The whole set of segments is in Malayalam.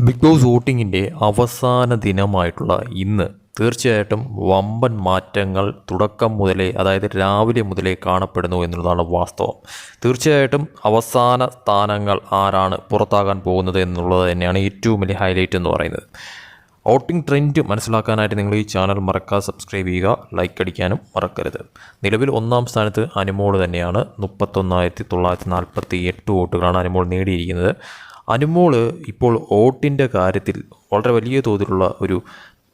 ബിഗ് ബോസ് വോട്ടിങ്ങിൻ്റെ അവസാന ദിനമായിട്ടുള്ള ഇന്ന് തീർച്ചയായിട്ടും വമ്പൻ മാറ്റങ്ങൾ തുടക്കം മുതലേ, അതായത് രാവിലെ മുതലേ കാണപ്പെടുന്നു എന്നുള്ളതാണ് വാസ്തവം. തീർച്ചയായിട്ടും അവസാന സ്ഥാനങ്ങൾ ആരാണ് പുറത്താകാൻ പോകുന്നത് എന്നുള്ളത് തന്നെയാണ് ഏറ്റവും വലിയ ഹൈലൈറ്റ് എന്ന് പറയുന്നത്. വോട്ടിംഗ് ട്രെൻഡ് മനസ്സിലാക്കാനായിട്ട് നിങ്ങൾ ഈ ചാനൽ മറക്കാതെ സബ്സ്ക്രൈബ് ചെയ്യുക, ലൈക്ക് അടിക്കാനും മറക്കരുത്. നിലവിൽ ഒന്നാം സ്ഥാനത്ത് അനുമോൾ തന്നെയാണ്. 31,948 വോട്ടുകളാണ് അനുമോൾ നേടിയിരിക്കുന്നത്. അനുമോൾ ഇപ്പോൾ വോട്ടിൻ്റെ കാര്യത്തിൽ വളരെ വലിയ തോതിലുള്ള ഒരു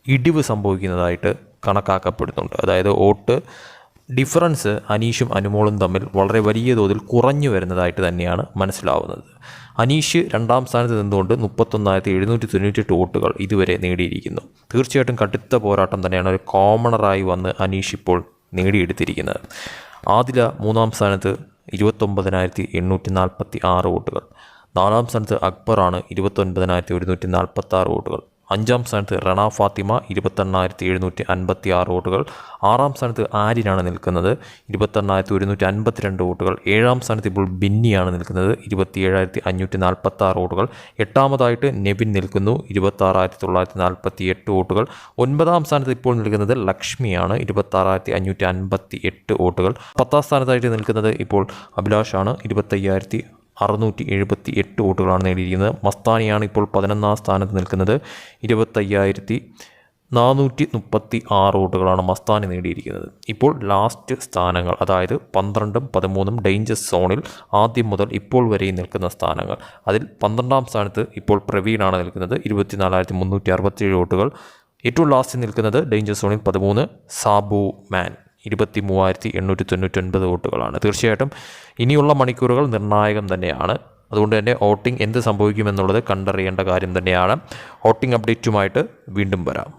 ഇടിവ് സംഭവിക്കുന്നതായിട്ട് കണക്കാക്കപ്പെടുന്നുണ്ട്. അതായത് വോട്ട് ഡിഫറൻസ് അനീഷും അനുമോളും തമ്മിൽ വളരെ വലിയ തോതിൽ കുറഞ്ഞു വരുന്നതായിട്ട് തന്നെയാണ് മനസ്സിലാവുന്നത്. അനീഷ് രണ്ടാം സ്ഥാനത്ത് നിന്നുകൊണ്ട് 31,798 വോട്ടുകൾ ഇതുവരെ നേടിയിരിക്കുന്നു. തീർച്ചയായിട്ടും കടുത്ത പോരാട്ടം തന്നെയാണ് ഒരു കോമണറായി വന്ന് അനീഷ് ഇപ്പോൾ നേടിയെടുത്തിരിക്കുന്നത്. ആദില മൂന്നാം സ്ഥാനത്ത് 29,846 വോട്ടുകൾ. നാലാം സ്ഥാനത്ത് അക്ബറാണ് 29,146 വോട്ടുകൾ. അഞ്ചാം സ്ഥാനത്ത് റണ ഫാത്തിമ 28,756 വോട്ടുകൾ. ആറാം സ്ഥാനത്ത് ആര്യനാണ് നിൽക്കുന്നത്, 28,152 വോട്ടുകൾ. ഏഴാം സ്ഥാനത്ത് ഇപ്പോൾ ബിന്നിയാണ് നിൽക്കുന്നത്, 27,546 വോട്ടുകൾ. എട്ടാമതായിട്ട് നെവിൻ നിൽക്കുന്നു, 26,948 വോട്ടുകൾ. ഒൻപതാം സ്ഥാനത്ത് ഇപ്പോൾ നിൽക്കുന്നത് ലക്ഷ്മിയാണ്, 26,558 വോട്ടുകൾ. പത്താം സ്ഥാനത്തായിട്ട് നിൽക്കുന്നത് ഇപ്പോൾ അഭിലാഷാണ്, 25,678 വോട്ടുകളാണ് നേടിയിരിക്കുന്നത്. മസ്താനിയാണ് ഇപ്പോൾ 11ാം സ്ഥാനത്ത് നിൽക്കുന്നത്, 25,436 വോട്ടുകളാണ് മസ്താനി നേടിയിരിക്കുന്നത്. ഇപ്പോൾ ലാസ്റ്റ് സ്ഥാനങ്ങൾ, അതായത് 12ഉം 13ഉം ഡേഞ്ചർ സോണിൽ ആദ്യം മുതൽ ഇപ്പോൾ വരെയും നിൽക്കുന്ന സ്ഥാനങ്ങൾ. അതിൽ 12ാം സ്ഥാനത്ത് ഇപ്പോൾ പ്രവീണാണ് നിൽക്കുന്നത്, 24,367 വോട്ടുകൾ. ഏറ്റവും ലാസ്റ്റ് നിൽക്കുന്നത് ഡേഞ്ചർ സോണിൽ 13 സാബു മാൻ, 23,899 വോട്ടുകളാണ്. തീർച്ചയായിട്ടും ഇനിയുള്ള മണിക്കൂറുകൾ നിർണായകം തന്നെയാണ്. അതുകൊണ്ട് തന്നെ വോട്ടിംഗ് എന്ത് സംഭവിക്കുമെന്നുള്ളത് കണ്ടറിയേണ്ട കാര്യം തന്നെയാണ്. വോട്ടിംഗ് അപ്ഡേറ്റുമായിട്ട് വീണ്ടും വരാം.